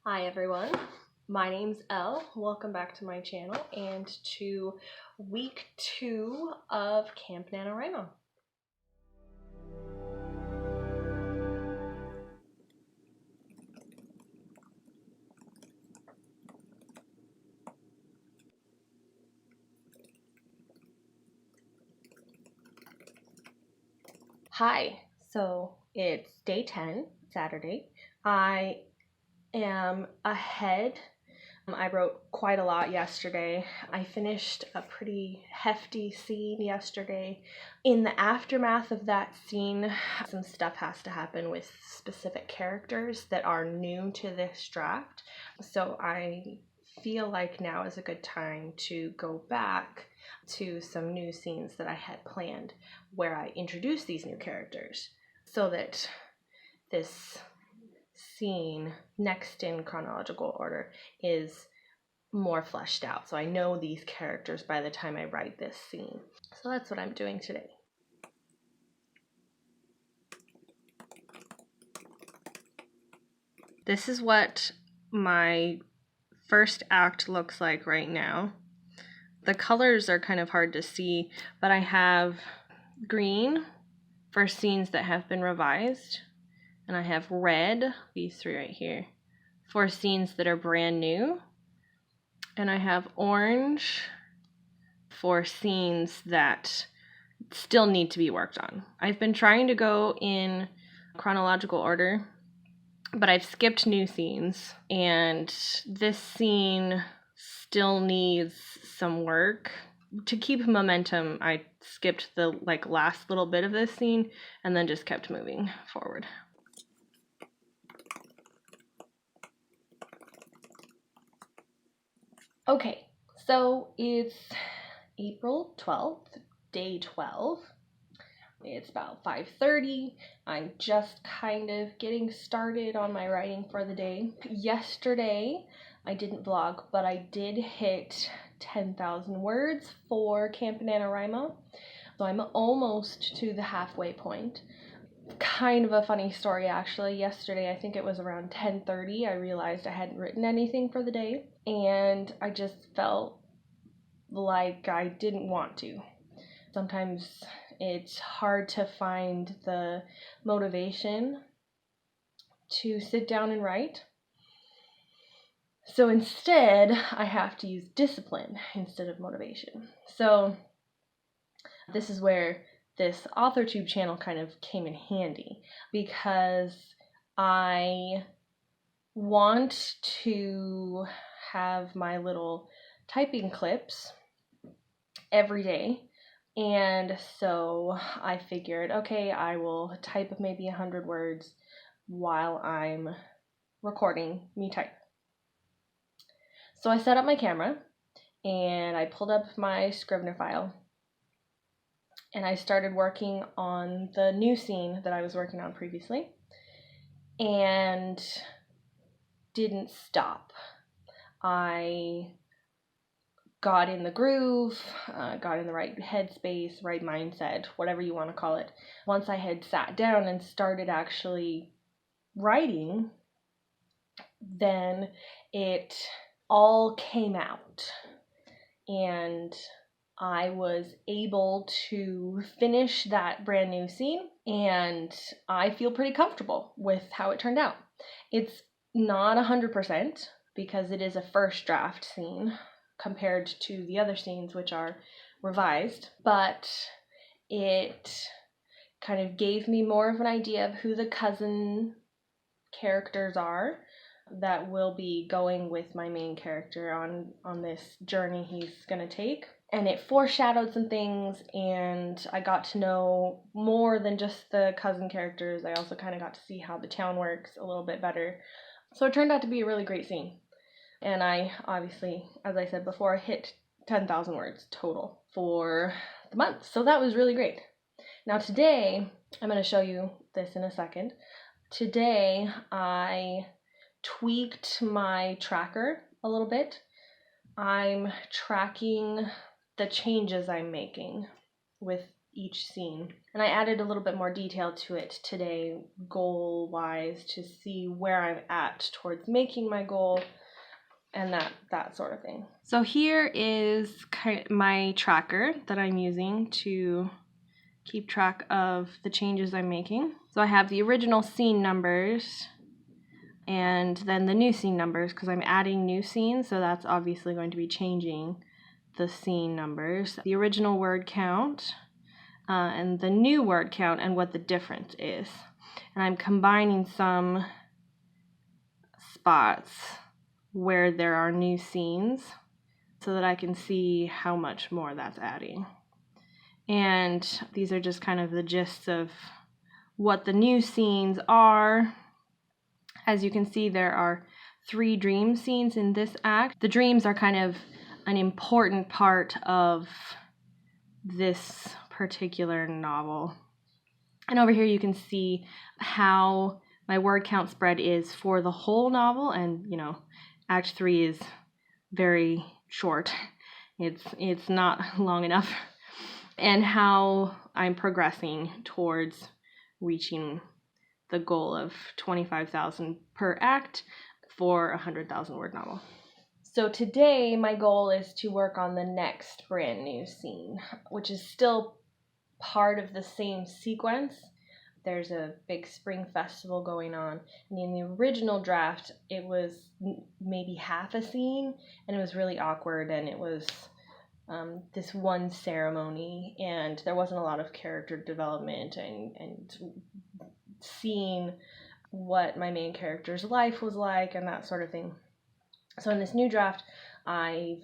Hi everyone, my name's Elle. Welcome back to my channel and to week 2 of Camp NaNoWriMo. Hi, so it's day 10, Saturday. I am ahead. I wrote quite a lot yesterday. I finished a pretty hefty scene yesterday. In the aftermath of that scene, some stuff has to happen with specific characters that are new to this draft. So I feel like now is a good time to go back to some new scenes that I had planned where I introduce these new characters so that this scene next in chronological order is more fleshed out. So I know these characters by the time I write this scene. So that's what I'm doing today. This is what my first act looks like right now. The colors are kind of hard to see, but I have green for scenes that have been revised. And I have red, these three right here, for scenes that are brand new. And I have orange for scenes that still need to be worked on. I've been trying to go in chronological order, but I've skipped new scenes. And this scene still needs some work. To keep momentum, I skipped the last little bit of this scene and then just kept moving forward. Okay, so it's April 12th, day 12. It's about 5:30. I'm just kind of getting started on my writing for the day. Yesterday, I didn't vlog, but I did hit 10,000 words for Camp NaNoWriMo. So I'm almost to the halfway point. Kind of a funny story actually. Yesterday, I think it was around 10:30, I realized I hadn't written anything for the day, and I just felt like I didn't want to. Sometimes it's hard to find the motivation to sit down and write. So instead, I have to use discipline instead of motivation. So this is where this Authortube channel kind of came in handy, because I want to have my little typing clips every day. And so I figured, okay, I will type maybe 100 words while I'm recording me type. So I set up my camera and I pulled up my Scrivener file and I started working on the new scene that I was working on previously and didn't stop. I got in the groove, got in the right headspace, right mindset, whatever you want to call it. Once I had sat down and started actually writing, then it all came out and I was able to finish that brand new scene, and I feel pretty comfortable with how it turned out. It's not 100% because it is a first draft scene compared to the other scenes which are revised, but it kind of gave me more of an idea of who the cousin characters are that will be going with my main character on this journey he's gonna take. And it foreshadowed some things, and I got to know more than just the cousin characters. I also kind of got to see how the town works a little bit better. So it turned out to be a really great scene. And I obviously, as I said before, hit 10,000 words total for the month. So that was really great. Now today, I'm going to show you this in a second. Today, I tweaked my tracker a little bit. I'm tracking the changes I'm making with each scene. And I added a little bit more detail to it today, goal-wise, to see where I'm at towards making my goal and that sort of thing. So here is my tracker that I'm using to keep track of the changes I'm making. So I have the original scene numbers and then the new scene numbers because I'm adding new scenes, so that's obviously going to be changing the scene numbers. The original word count and the new word count and what the difference is. And I'm combining some spots where there are new scenes so that I can see how much more that's adding. And these are just kind of the gists of what the new scenes are. As you can see, there are 3 dream scenes in this act. The dreams are kind of an important part of this particular novel. And over here you can see how my word count spread is for the whole novel, and you know, Act 3 is very short. It's not long enough. And how I'm progressing towards reaching the goal of 25,000 per act for a 100,000 word novel. So today my goal is to work on the next brand new scene, which is still part of the same sequence. There's a big spring festival going on, and in the original draft it was maybe half a scene, and it was really awkward, and it was this one ceremony, and there wasn't a lot of character development and seeing what my main character's life was like and that sort of thing. So in this new draft, I've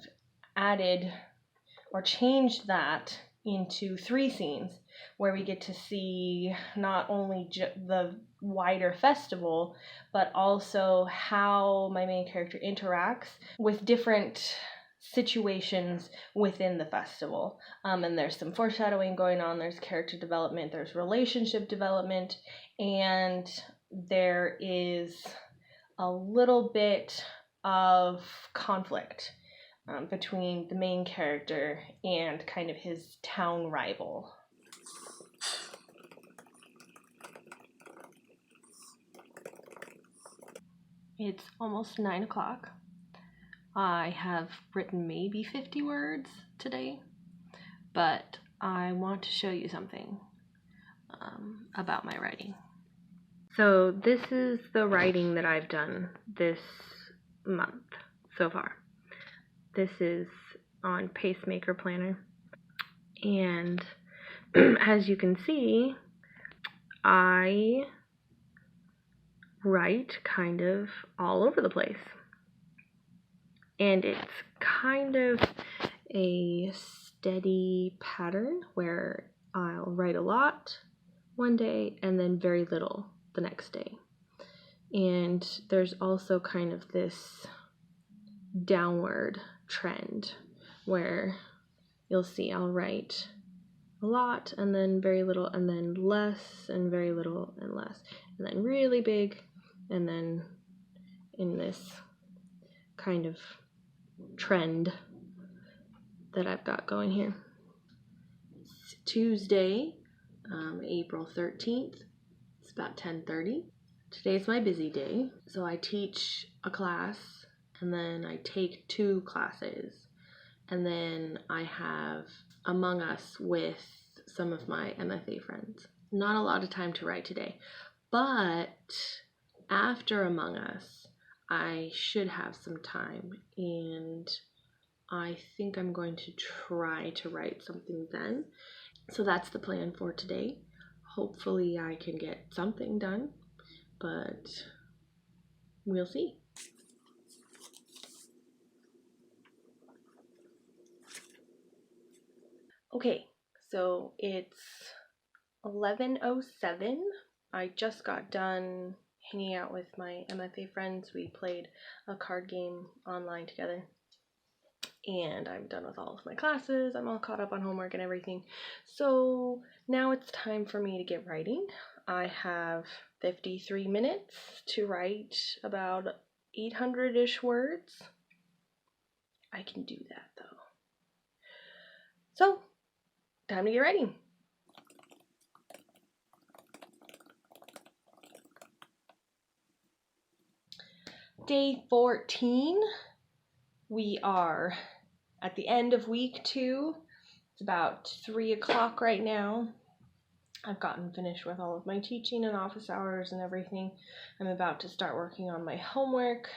added or changed that into 3 scenes where we get to see not only the wider festival, but also how my main character interacts with different situations within the festival. And there's some foreshadowing going on, there's character development, there's relationship development, and there is a little bit of conflict between the main character and kind of his town rival. It's almost 9 o'clock. I have written maybe 50 words today, but I want to show you something about my writing. So this is the writing that I've done this month so far. This is on Pacemaker Planner, and as you can see, I write kind of all over the place. And it's kind of a steady pattern where I'll write a lot one day and then very little the next day. And there's also kind of this downward trend where you'll see I'll write a lot and then very little and then less and very little and less and then really big and then in this kind of trend that I've got going here. It's Tuesday, April 13th. It's about 10:30. Today's my busy day. So I teach a class and then I take 2 classes. And then I have Among Us with some of my MFA friends. Not a lot of time to write today, but after Among Us, I should have some time, and I think I'm going to try to write something then. So that's the plan for today. Hopefully I can get something done, but we'll see. Okay, so it's 11:07. I just got done hanging out with my MFA friends. We played a card game online together. And I'm done with all of my classes. I'm all caught up on homework and everything. So now it's time for me to get writing. I have 53 minutes to write about 800-ish words. I can do that though. So, time to get writing. Day 14. We are at the end of week 2. It's about 3 o'clock right now. I've gotten finished with all of my teaching and office hours and everything. I'm about to start working on my homework,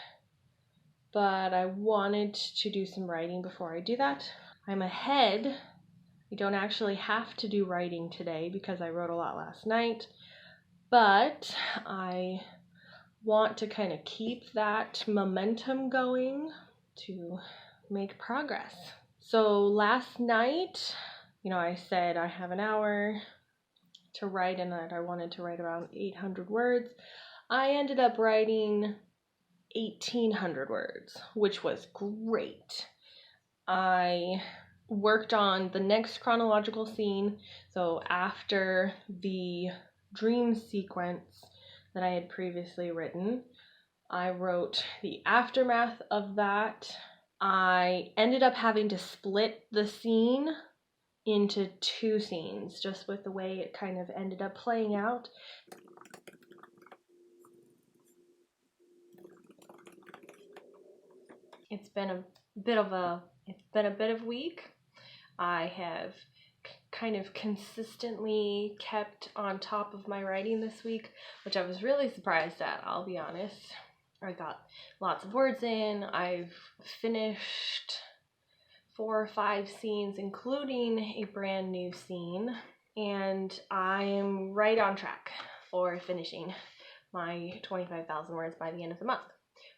but I wanted to do some writing before I do that. I'm ahead. I don't actually have to do writing today because I wrote a lot last night, but I want to kind of keep that momentum going to make progress. So last night, I said I have an hour to write and that I wanted to write around 800 words. I ended up writing 1,800 words, which was great. I worked on the next chronological scene, so after the dream sequence that I had previously written, I wrote the aftermath of that. I ended up having to split the scene into 2 scenes, just with the way it kind of ended up playing out. It's been a bit of a week. I have kind of consistently kept on top of my writing this week, which I was really surprised at, I'll be honest. I got lots of words in. I've finished 4 or 5 scenes, including a brand new scene, and I'm right on track for finishing my 25,000 words by the end of the month,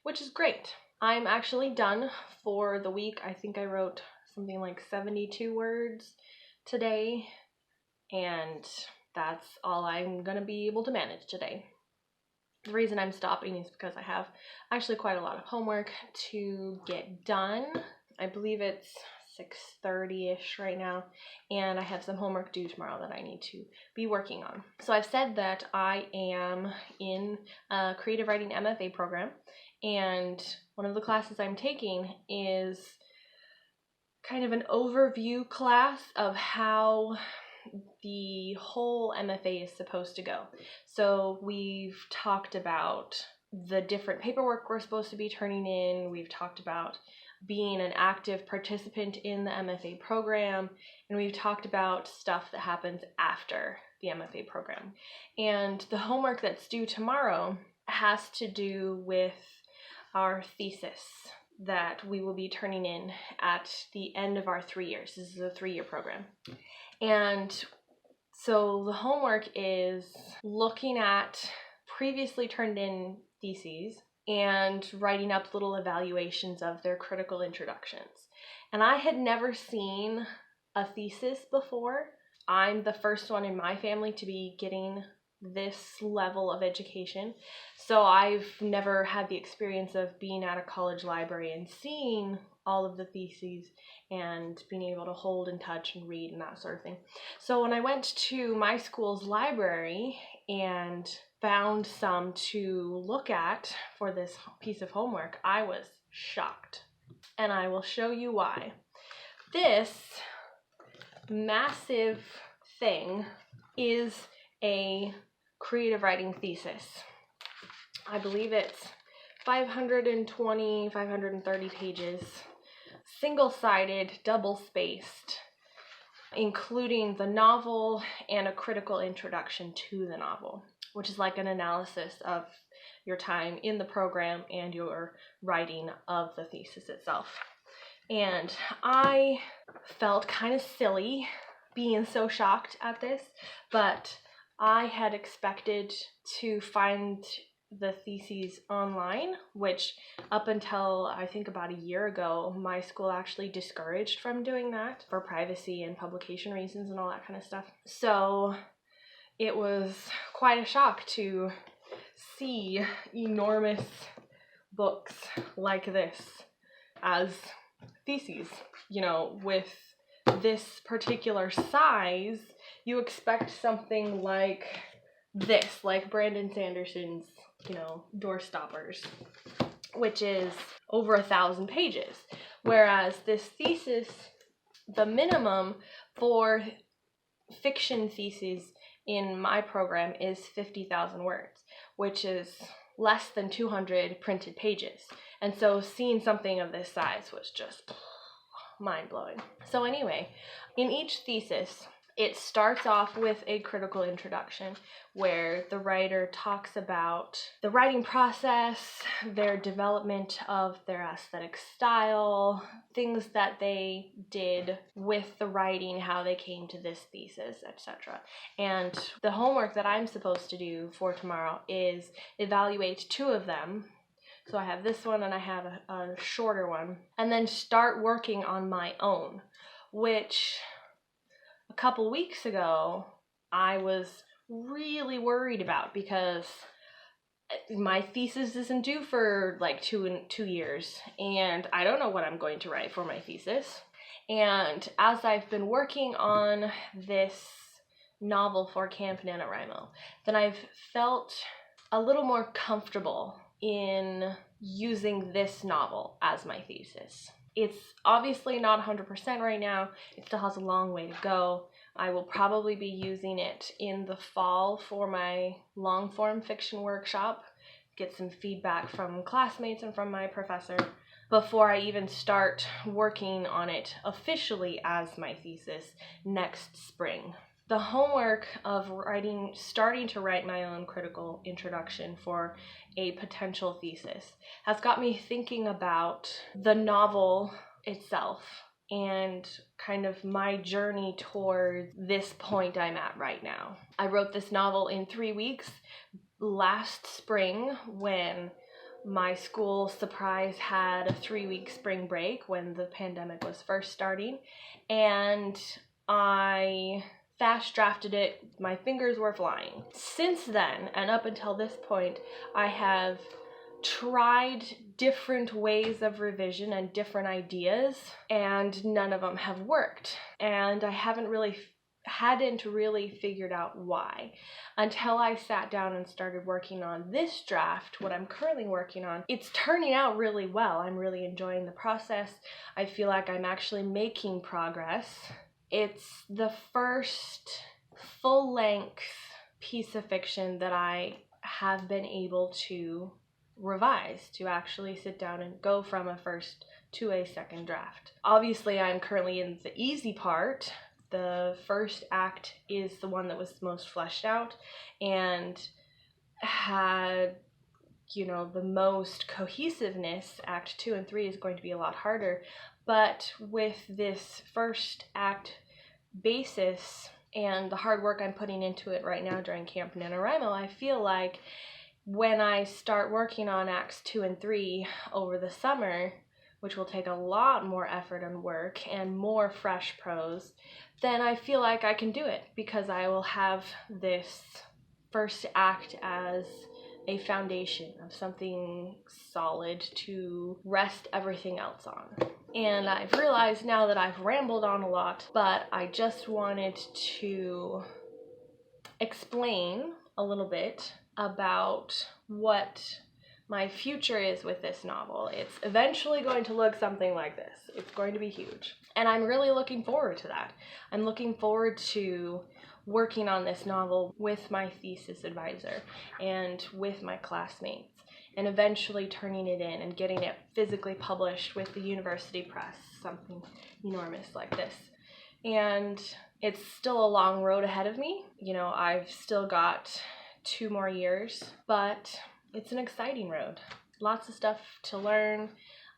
which is great. I'm actually done for the week. I think I wrote something like 72 words today, and that's all I'm gonna be able to manage today. The reason I'm stopping is because I have actually quite a lot of homework to get done. I believe it's 6:30-ish right now, and I have some homework due tomorrow that I need to be working on. So I've said that I am in a creative writing MFA program, and one of the classes I'm taking is kind of an overview class of how the whole MFA is supposed to go. So we've talked about the different paperwork we're supposed to be turning in. We've talked about being an active participant in the MFA program, and we've talked about stuff that happens after the MFA program. And the homework that's due tomorrow has to do with our thesis that we will be turning in at the end of our 3 years. This is a 3-year program. And so the homework is looking at previously turned in theses and writing up little evaluations of their critical introductions. And I had never seen a thesis before. I'm the first one in my family to be getting this level of education. So I've never had the experience of being at a college library and seeing all of the theses and being able to hold and touch and read and that sort of thing. So when I went to my school's library and found some to look at for this piece of homework, I was shocked. And I will show you why. This massive thing is a creative writing thesis. I believe it's 520, 530 pages, single-sided, double-spaced, including the novel and a critical introduction to the novel, which is like an analysis of your time in the program and your writing of the thesis itself. And I felt kind of silly being so shocked at this, but I had expected to find the theses online, which up until I think about a year ago, my school actually discouraged from doing that for privacy and publication reasons and all that kind of stuff. So it was quite a shock to see enormous books like this as theses. With this particular size, you expect something like this, like Brandon Sanderson's, Door Stoppers, which is over 1,000 pages. Whereas this thesis, the minimum for fiction theses in my program is 50,000 words, which is less than 200 printed pages. And so seeing something of this size was just mind-blowing. So anyway, in each thesis, it starts off with a critical introduction where the writer talks about the writing process, their development of their aesthetic style, things that they did with the writing, how they came to this thesis, etc. And the homework that I'm supposed to do for tomorrow is evaluate 2 of them. So I have this one and I have a shorter one, and then start working on my own, which a couple weeks ago I was really worried about because my thesis isn't due for like 2 years, and I don't know what I'm going to write for my thesis. And as I've been working on this novel for Camp NaNoWriMo, then I've felt a little more comfortable in using this novel as my thesis. It's obviously not 100% right now. It still has a long way to go. I will probably be using it in the fall for my long-form fiction workshop, get some feedback from classmates and from my professor before I even start working on it officially as my thesis next spring. The homework of starting to write my own critical introduction for a potential thesis has got me thinking about the novel itself and kind of my journey toward this point I'm at right now. I wrote this novel in 3 weeks last spring when my school surprise had a 3-week spring break when the pandemic was first starting, and I fast drafted it. My fingers were flying. Since then, and up until this point, I have tried different ways of revision and different ideas, and none of them have worked. And I hadn't really figured out why until I sat down and started working on this draft, what I'm currently working on. It's turning out really well. I'm really enjoying the process. I feel like I'm actually making progress. It's the first full-length piece of fiction that I have been able to revise, to actually sit down and go from a first to a second draft. Obviously, I'm currently in the easy part. The first act is the one that was most fleshed out and had, the most cohesiveness. Act 2 and 3 is going to be a lot harder. But with this first act basis and the hard work I'm putting into it right now during Camp NaNoWriMo, I feel like when I start working on Acts 2 and 3 over the summer, which will take a lot more effort and work and more fresh prose, then I feel like I can do it because I will have this first act as a foundation of something solid to rest everything else on. And I've realized now that I've rambled on a lot, but I just wanted to explain a little bit about what my future is with this novel. It's eventually going to look something like this. It's going to be huge. And I'm really looking forward to that. I'm looking forward to working on this novel with my thesis advisor and with my classmates, and eventually turning it in and getting it physically published with the university press, something enormous like this. And it's still a long road ahead of me. I've still got 2 more years, but it's an exciting road. Lots of stuff to learn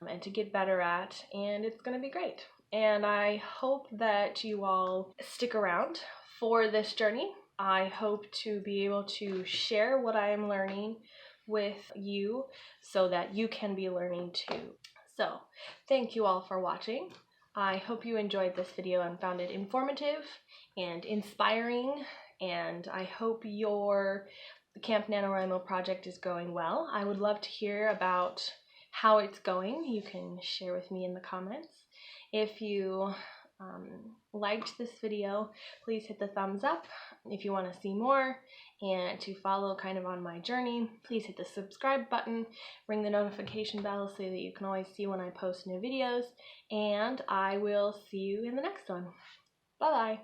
and to get better at, and it's going to be great. And I hope that you all stick around for this journey. I hope to be able to share what I am learning with you so that you can be learning too. So, thank you all for watching. I hope you enjoyed this video and found it informative and inspiring, and I hope the Camp NaNoWriMo project is going well. I would love to hear about how it's going. You can share with me in the comments. If you liked this video, please hit the thumbs up. If you want to see more and to follow kind of on my journey, please hit the subscribe button, ring the notification bell so that you can always see when I post new videos, and I will see you in the next one. Bye-bye.